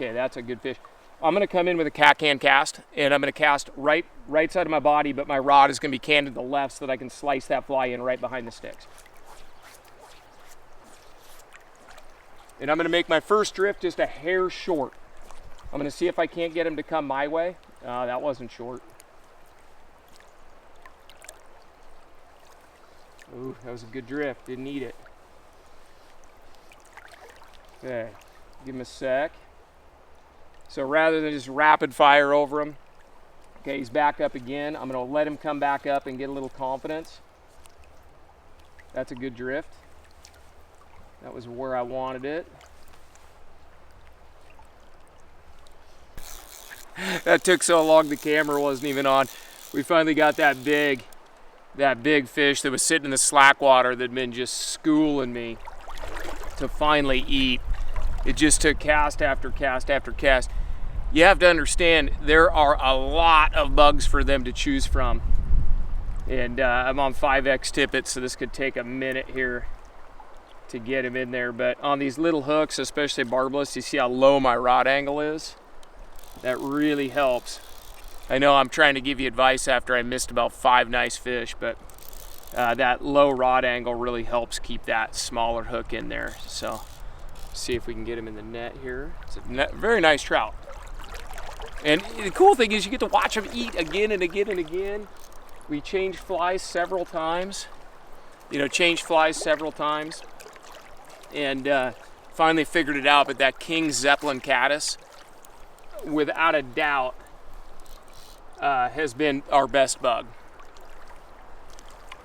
Okay, that's a good fish. I'm gonna come in with a can cast, and I'm gonna cast right side of my body, but my rod is gonna be canted to the left so that I can slice that fly in right behind the sticks. And I'm gonna make my first drift just a hair short. I'm gonna see if I can't get him to come my way. That wasn't short. Ooh, that was a good drift, didn't eat it. Okay, give him a sec. So rather than just rapid fire over him, okay, he's back up again. I'm gonna let him come back up and get a little confidence. That's a good drift. That was where I wanted it. That took so long the camera wasn't even on. We finally got that big fish that was sitting in the slack water that had been just schooling me to finally eat. It just took cast after cast after cast. You have to understand, there are a lot of bugs for them to choose from. And I'm on 5X tippet, so this could take a minute here to get him in there. But on these little hooks, especially barbless, you see how low my rod angle is? That really helps. I know I'm trying to give you advice after I missed about 5 nice fish, but that low rod angle really helps keep that smaller hook in there. So see if we can get him in the net here. It's a very nice trout. And the cool thing is you get to watch him eat again and again and again. We changed flies several times. And finally figured it out, but that King Zeppelin Caddis, without a doubt, has been our best bug.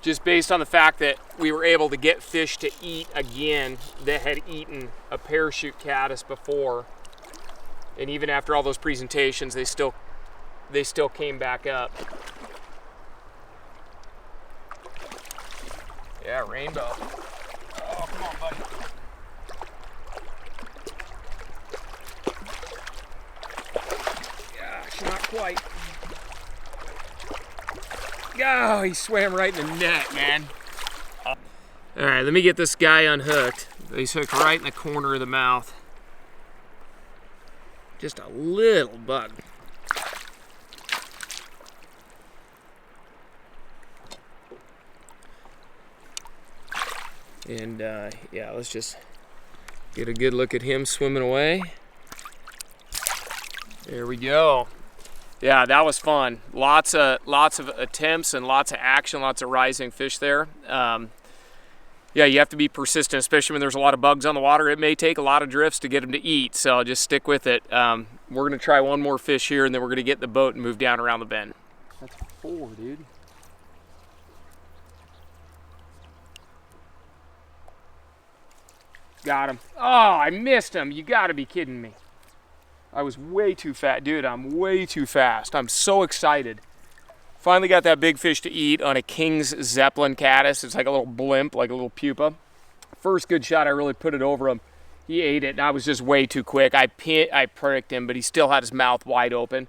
Just based on the fact that we were able to get fish to eat again that had eaten a parachute caddis before. And even after all those presentations, they still came back up. Yeah, rainbow. Oh, come on, buddy. Gosh, not quite. Oh, he swam right in the net, man. All right, let me get this guy unhooked. He's hooked right in the corner of the mouth. Just a little bug. And yeah, let's just get a good look at him swimming away. There we go. Yeah, that was fun. Lots of attempts and lots of action, lots of rising fish there. Yeah, you have to be persistent, especially when there's a lot of bugs on the water. It may take a lot of drifts to get them to eat, so just stick with it. We're gonna try one more fish here, and then we're gonna get in the boat and move down around the bend. That's 4, dude. Got him. Oh, I missed him. You gotta be kidding me. I was way too fast. Dude, I'm way too fast. I'm so excited. Finally got that big fish to eat on a King's Zeppelin Caddis. It's like a little blimp, like a little pupa. First good shot, I really put it over him. He ate it, and I was just way too quick. I pricked him, but he still had his mouth wide open.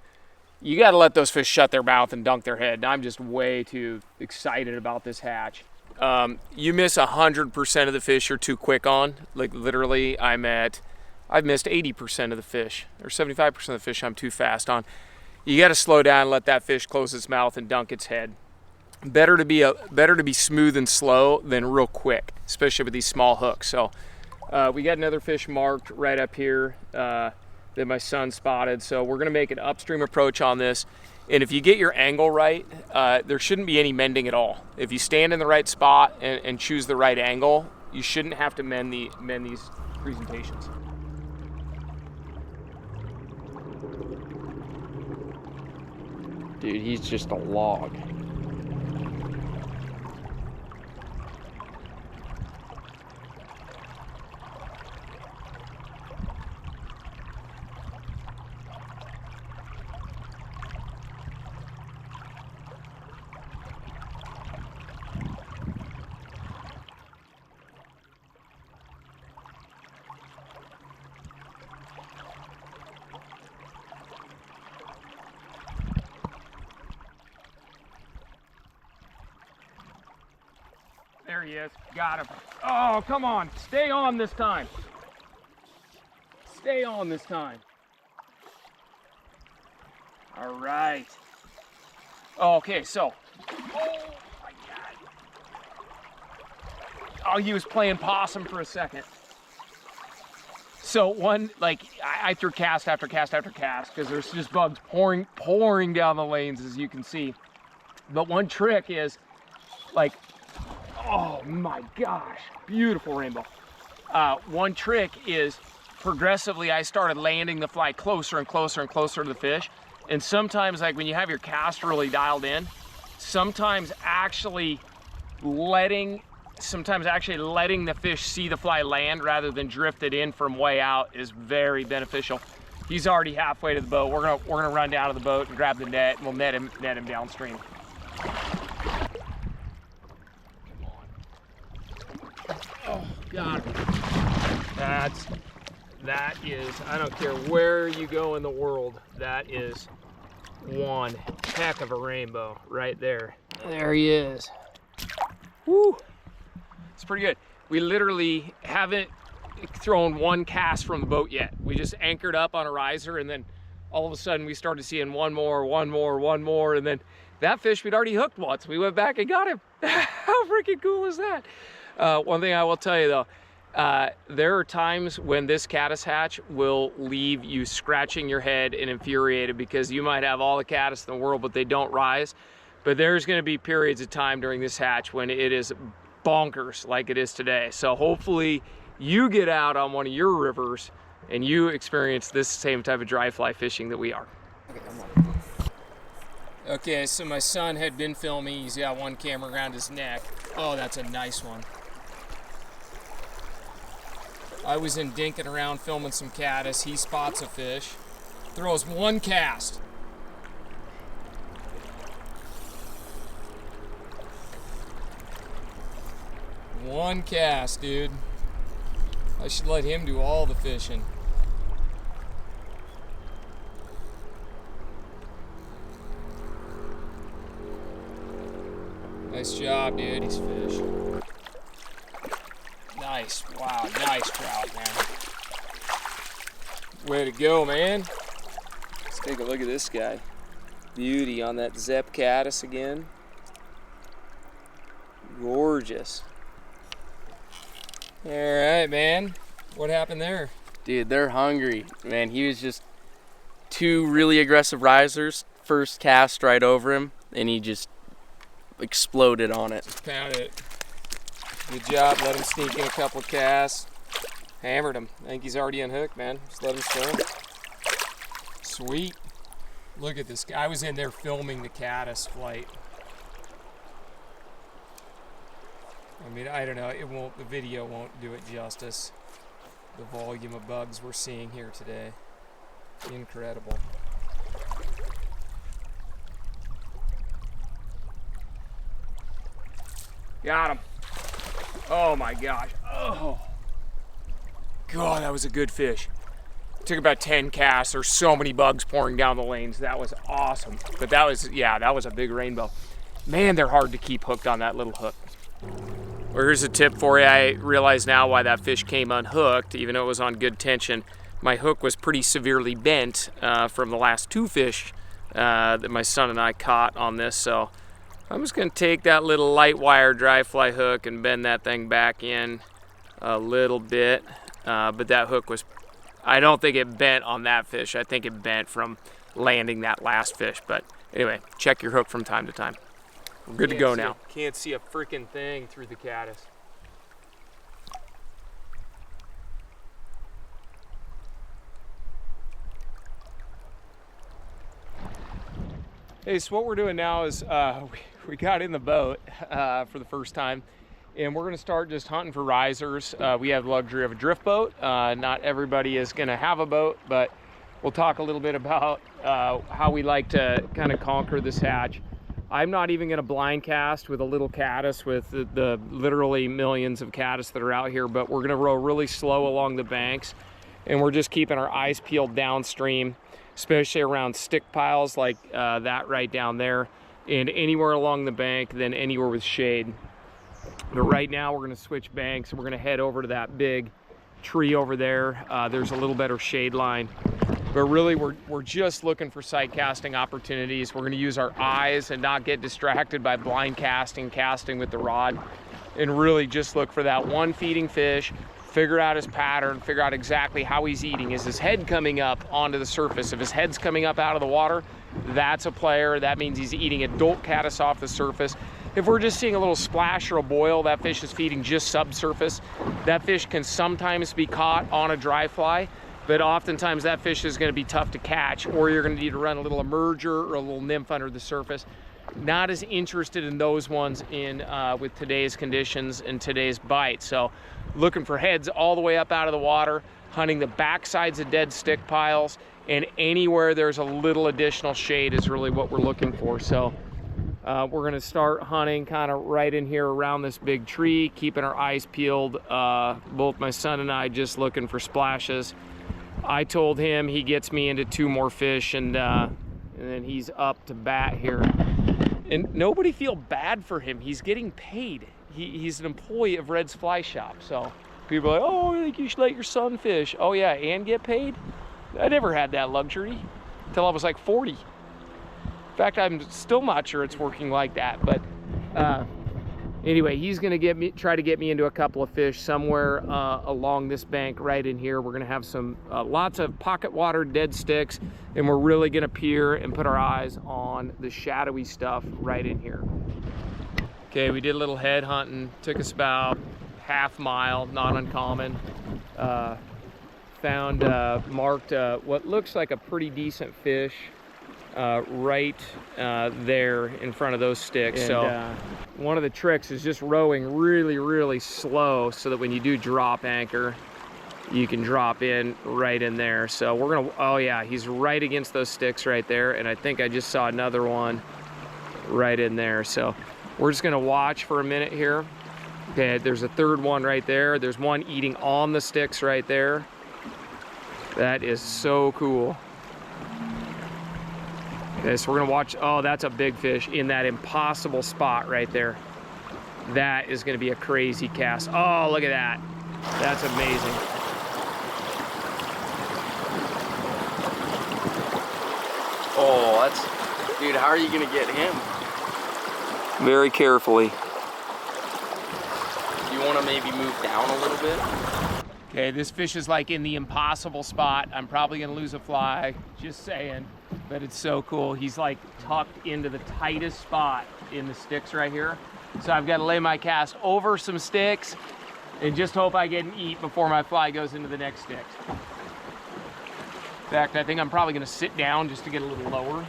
You got to let those fish shut their mouth and dunk their head. And I'm just way too excited about this hatch. You miss 100% of the fish you're too quick on. Like literally, I've missed 80% of the fish, or 75% of the fish I'm too fast on. You got to slow down and let that fish close its mouth and dunk its head. Better to be smooth and slow than real quick, especially with these small hooks. So we got another fish marked right up here that my son spotted. So we're gonna make an upstream approach on this. And if you get your angle right, there shouldn't be any mending at all. If you stand in the right spot and choose the right angle, you shouldn't have to mend these presentations. Dude, he's just a log. There he is. Got him. Oh, come on. Stay on this time. Stay on this time. All right. Okay, so, oh my God. Oh, he was playing possum for a second. So I threw cast after cast after cast because there's just bugs pouring down the lanes, as you can see. But one trick is like, oh my gosh, beautiful rainbow. One trick is progressively I started landing the fly closer and closer and closer to the fish. And sometimes, like when you have your cast really dialed in, sometimes actually letting the fish see the fly land rather than drift it in from way out is very beneficial. He's already halfway to the boat. We're gonna run down to the boat and grab the net, and we'll net him downstream. Come on. Oh, got him. That is, I don't care where you go in the world, that is one heck of a rainbow right there. There he is. Woo! It's pretty good. We literally haven't thrown one cast from the boat yet. We just anchored up on a riser, and then all of a sudden we started seeing one more, and then that fish we'd already hooked once. We went back and got him. How freaking cool is that? One thing I will tell you though, there are times when this caddis hatch will leave you scratching your head and infuriated because you might have all the caddis in the world, but they don't rise. But there's gonna be periods of time during this hatch when it is bonkers like it is today. So hopefully you get out on one of your rivers and you experience this same type of dry fly fishing that we are. Okay, so my son had been filming. He's got one camera around his neck. Oh, that's a nice one. I was in dinking around filming some caddis. He spots a fish, throws one cast. One cast, dude. I should let him do all the fishing. Nice job, dude. He's fish. Nice. Wow, nice trout, man. Way to go, man. Let's take a look at this guy. Beauty on that Zep Caddis again. Gorgeous. All right, man. What happened there? Dude, they're hungry. Man, he was just two really aggressive risers. First cast right over him, and he just exploded on it. Found it. Good job. Let him sneak in a couple of casts. Hammered him. I think he's already unhooked, man. Just let him swim. Sweet. Look at this guy. I was in there filming the caddis flight. I mean, I don't know. The video won't do it justice. The volume of bugs we're seeing here today. Incredible. Got him. Oh my gosh. Oh. God, that was a good fish. Took about 10 casts. There's so many bugs pouring down the lanes. That was awesome. But that was a big rainbow. Man, they're hard to keep hooked on that little hook. Well, here's a tip for you. I realize now why that fish came unhooked, even though it was on good tension. My hook was pretty severely bent from the last two fish that my son and I caught on this. So I'm just gonna take that little light wire dry fly hook and bend that thing back in a little bit. But that hook was, I don't think it bent on that fish. I think it bent from landing that last fish. But anyway, check your hook from time to time. We're good to go now. Can't see a freaking thing through the caddis. Hey, so what we're doing now is we got in the boat for the first time, and we're going to start just hunting for risers. We have the luxury of a drift boat. Not everybody is going to have a boat, but we'll talk a little bit about how we like to kind of conquer this hatch. I'm not even going to blind cast with a little caddis with the literally millions of caddis that are out here, but we're going to row really slow along the banks, and we're just keeping our eyes peeled downstream, especially around stick piles like that right down there, and anywhere along the bank, then anywhere with shade. But right now we're going to switch banks, and we're going to head over to that big tree over there. There's a little better shade line. But really, we're just looking for sight casting opportunities. We're going to use our eyes and not get distracted by blind casting with the rod, and really just look for that one feeding fish, figure out his pattern, figure out exactly how he's eating. Is his head coming up onto the surface? If his head's coming up out of the water, that's a player. That means he's eating adult caddis off the surface. If we're just seeing a little splash or a boil, that fish is feeding just subsurface. That fish can sometimes be caught on a dry fly, but oftentimes that fish is going to be tough to catch, or you're going to need to run a little emerger or a little nymph under the surface. Not as interested in those ones in with today's conditions and today's bite. So looking for heads all the way up out of the water, hunting the backsides of dead stick piles, and anywhere there's a little additional shade is really what we're looking for. So we're going to start hunting kind of right in here around this big tree, keeping our eyes peeled. Both my son and I just looking for splashes. I told him he gets me into 2 more fish, and then he's up to bat here. And nobody feel bad for him. He's getting paid. He's an employee of Red's Fly Shop. So people are like, oh, I think you should let your son fish. Oh yeah, and get paid? I never had that luxury until I was like 40. In fact, I'm still not sure it's working like that. But anyway, he's gonna try to get me into a couple of fish somewhere along this bank right in here. We're gonna have some lots of pocket water dead sticks, and we're really gonna peer and put our eyes on the shadowy stuff right in here. Okay, we did a little head hunting. Took us about half mile, not uncommon. Found marked what looks like a pretty decent fish right there in front of those sticks. And, so one of the tricks is just rowing really slow so that when you do drop anchor, you can drop in right in there. So we're gonna, oh yeah, he's right against those sticks right there, and I think I just saw another one right in there. So we're just gonna watch for a minute here. Okay, there's a third one right there. There's one eating on the sticks right there. That is so cool. Okay, so we're gonna watch. Oh, that's a big fish in that impossible spot right there. That is gonna be a crazy cast. Oh, look at that. That's amazing. Oh, that's, dude, how are you gonna get him? Very carefully. You wanna maybe move down a little bit? Okay, this fish is like in the impossible spot. I'm probably gonna lose a fly, just saying, but it's so cool. He's like tucked into the tightest spot in the sticks right here. So I've gotta lay my cast over some sticks and just hope I get an eat before my fly goes into the next sticks. In fact, I think I'm probably gonna sit down just to get a little lower.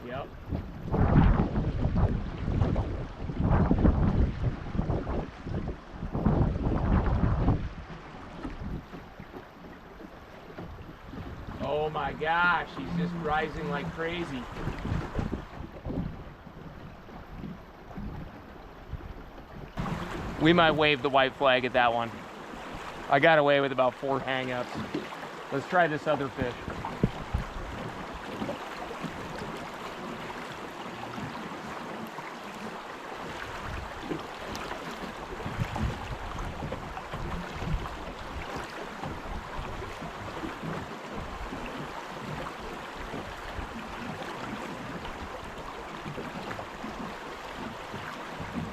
Yep. Oh my gosh, he's just rising like crazy. We might wave the white flag at that one. I got away with about 4 hang-ups. Let's try this other fish.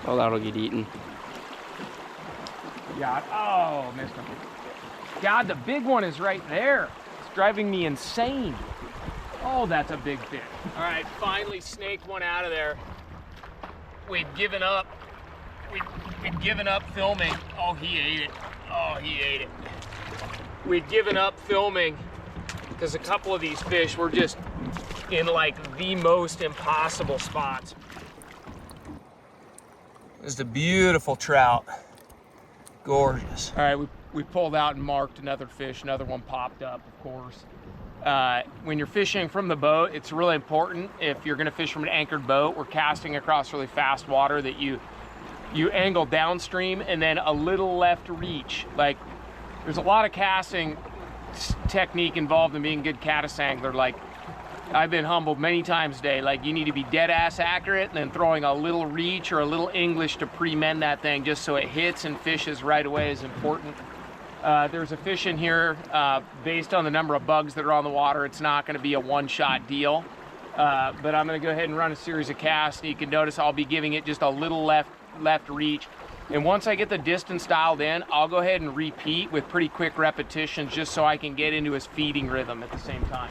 Oh, that'll get eaten. Yeah, oh, missed him. God, the big one is right there. It's driving me insane. Oh, that's a big fish. All right, finally snaked one out of there. We'd given up. We'd given up filming. Oh, he ate it. Oh, he ate it. We'd given up filming because a couple of these fish were just in like the most impossible spots. This is a beautiful trout. Gorgeous. All right, we pulled out and marked another fish. Another one popped up, of course. when you're fishing from the boat, it's really important, if you're gonna fish from an anchored boat or casting across really fast water, that you angle downstream and then a little left reach. Like, there's a lot of casting technique involved in being a good caddis angler. Like, I've been humbled many times today. Like, you need to be dead ass accurate and then throwing a little reach or a little English to pre-mend that thing just so it hits and fishes right away is important. There's a fish in here, based on the number of bugs that are on the water, it's not gonna be a one-shot deal. But I'm gonna go ahead and run a series of casts, and you can notice I'll be giving it just a little left reach. And once I get the distance dialed in, I'll go ahead and repeat with pretty quick repetitions just so I can get into his feeding rhythm at the same time.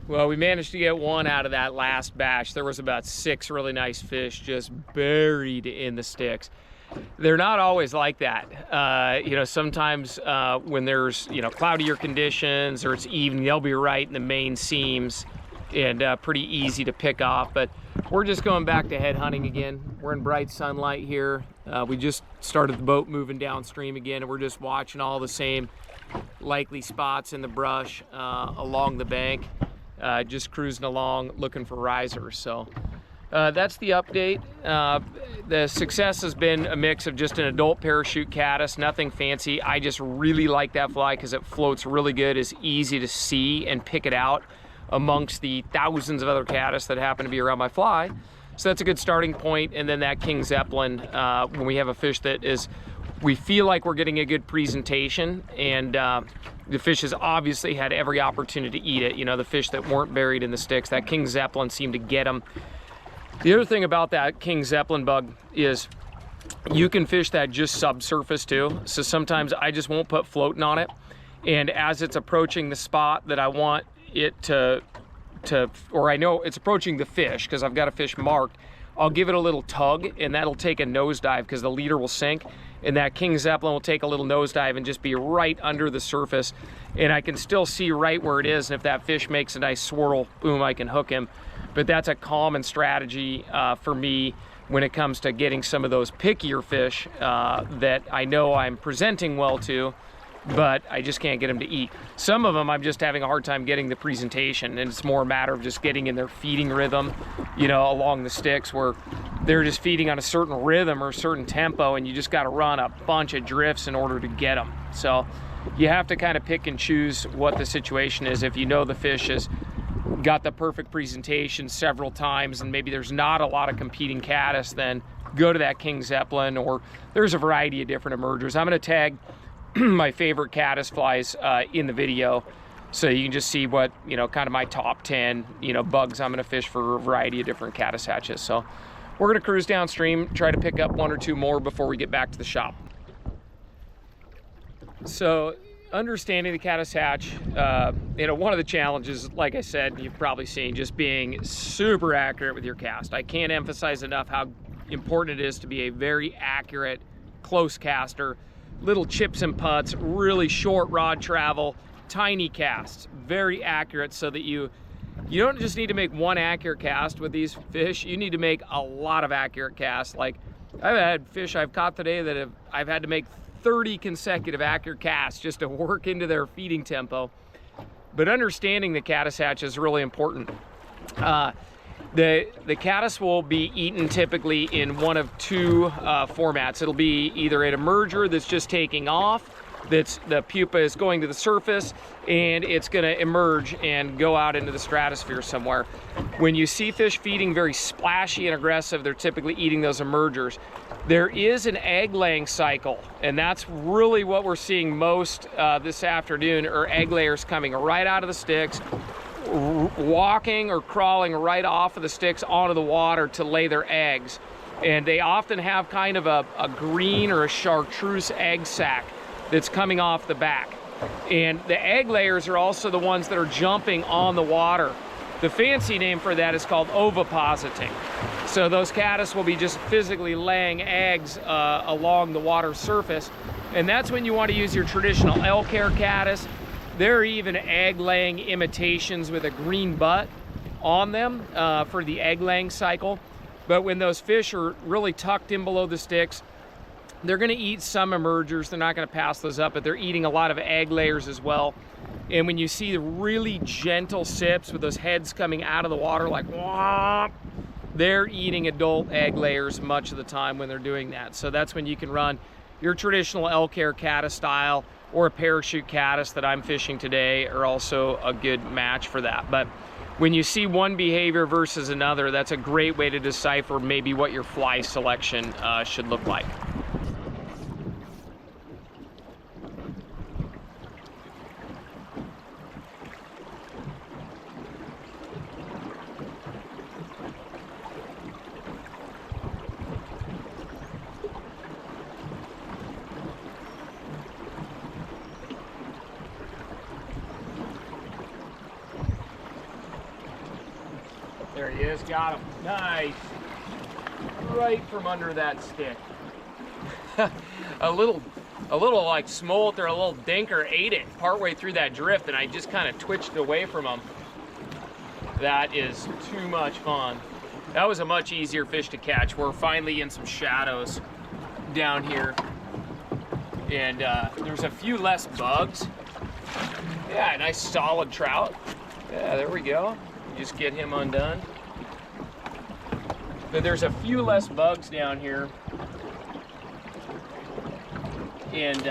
Well, we managed to get one out of that last batch. There was about 6 really nice fish just buried in the sticks. They're not always like that. You know, sometimes when there's, you know, cloudier conditions or it's evening, they'll be right in the main seams and pretty easy to pick off. But we're just going back to head hunting again. We're in bright sunlight here. We just started the boat moving downstream again, and we're just watching all the same likely spots in the brush along the bank. Just cruising along looking for risers. So that's the update. The success has been a mix of just an adult parachute caddis, nothing fancy. I just really like that fly because it floats really good, is easy to see and pick it out amongst the thousands of other caddis that happen to be around my fly. So that's a good starting point. And then that King Zeppelin, when we have a fish that is, we feel like we're getting a good presentation, and the fish has obviously had every opportunity to eat it. You know, the fish that weren't buried in the sticks, that King Zeppelin seemed to get them. The other thing about that King Zeppelin bug is you can fish that just subsurface too. So sometimes I just won't put floating on it. And as it's approaching the spot that I want it to or I know it's approaching the fish because I've got a fish marked, I'll give it a little tug, and that'll take a nosedive because the leader will sink, and that King Zeppelin will take a little nosedive and just be right under the surface, and I can still see right where it is, and if that fish makes a nice swirl, boom, I can hook him. But that's a common strategy for me when it comes to getting some of those pickier fish that I know I'm presenting well to, but I just can't get them to eat. Some of them I'm just having a hard time getting the presentation, and it's more a matter of just getting in their feeding rhythm, you know, along the sticks where they're just feeding on a certain rhythm or a certain tempo, and you just got to run a bunch of drifts in order to get them. So you have to kind of pick and choose what the situation is. If you know the fish has got the perfect presentation several times and maybe there's not a lot of competing caddis, then go to that King Zeppelin, or there's a variety of different emergers. I'm going to tag my favorite caddis flies in the video, so you can just see what, you know, kind of my top 10, you know, bugs I'm going to fish for a variety of different caddis hatches. So we're going to cruise downstream, try to pick up 1 or 2 more before we get back to the shop. So understanding the caddis hatch, you know, one of the challenges, like I said, you've probably seen, just being super accurate with your cast. I can't emphasize enough how important it is to be a very accurate, close caster. Little chips and putts, really short rod travel, tiny casts, very accurate, so that you don't just need to make one accurate cast with these fish, you need to make a lot of accurate casts. Like, I've had fish I've caught today that I've had to make 30 consecutive accurate casts just to work into their feeding tempo. But understanding the caddis hatch is really important. The caddis will be eaten typically in one of 2 formats. It'll be either an emerger that's just taking off, the pupa is going to the surface, and it's going to emerge and go out into the stratosphere somewhere. When you see fish feeding very splashy and aggressive, they're typically eating those emergers. There is an egg-laying cycle, and that's really what we're seeing most this afternoon, are egg layers coming right out of the sticks, walking or crawling right off of the sticks onto the water to lay their eggs. And they often have kind of a green or a chartreuse egg sac that's coming off the back. And the egg layers are also the ones that are jumping on the water. The fancy name for that is called ovipositing. So those caddis will be just physically laying eggs along the water surface. And that's when you want to use your traditional elk hair caddis. There are even egg laying imitations with a green butt on them for the egg laying cycle. But when those fish are really tucked in below the sticks, they're going to eat some emergers. They're not going to pass those up, but they're eating a lot of egg layers as well. And when you see the really gentle sips with those heads coming out of the water like whomp, they're eating adult egg layers much of the time when they're doing that. So that's when you can run your traditional elk hair caddis style, or a parachute caddis that I'm fishing today are also a good match for that. But when you see one behavior versus another, that's a great way to decipher maybe what your fly selection should look like. There he is, got him. Nice. Right from under that stick. a little like smolt or a little dinker ate it partway through that drift, and I just kind of twitched away from him. That is too much fun. That was a much easier fish to catch. We're finally in some shadows down here, and there's a few less bugs. Yeah, nice solid trout. Yeah, there we go. Just get him undone. But there's a few less bugs down here. And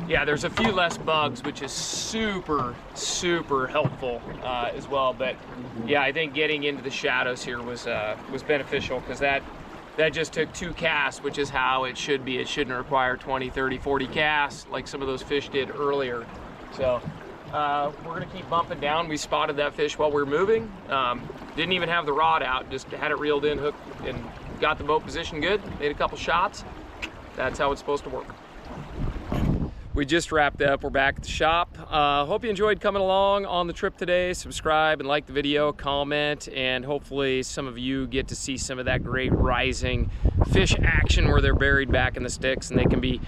yeah, there's a few less bugs, which is super, super helpful as well. But yeah, I think getting into the shadows here was beneficial, because that just took 2 casts, which is how it should be. It shouldn't require 20, 30, 40 casts like some of those fish did earlier. So we're gonna keep bumping down. We spotted that fish while we were moving. Didn't even have the rod out, just had it reeled in, hooked, and got the boat position good. Made a couple shots. That's how it's supposed to work. We just wrapped up. We're back at the shop. Hope you enjoyed coming along on the trip today. Subscribe and like the video, comment, and hopefully some of you get to see some of that great rising fish action where they're buried back in the sticks, and they can be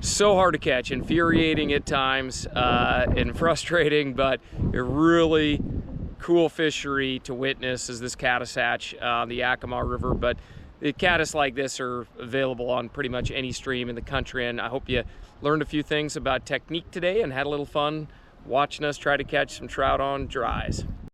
so hard to catch, infuriating at times, and frustrating, but a really cool fishery to witness is this caddis hatch on the Yakima River. But the caddis like this are available on pretty much any stream in the country, and I hope you learned a few things about technique today and had a little fun watching us try to catch some trout on dries.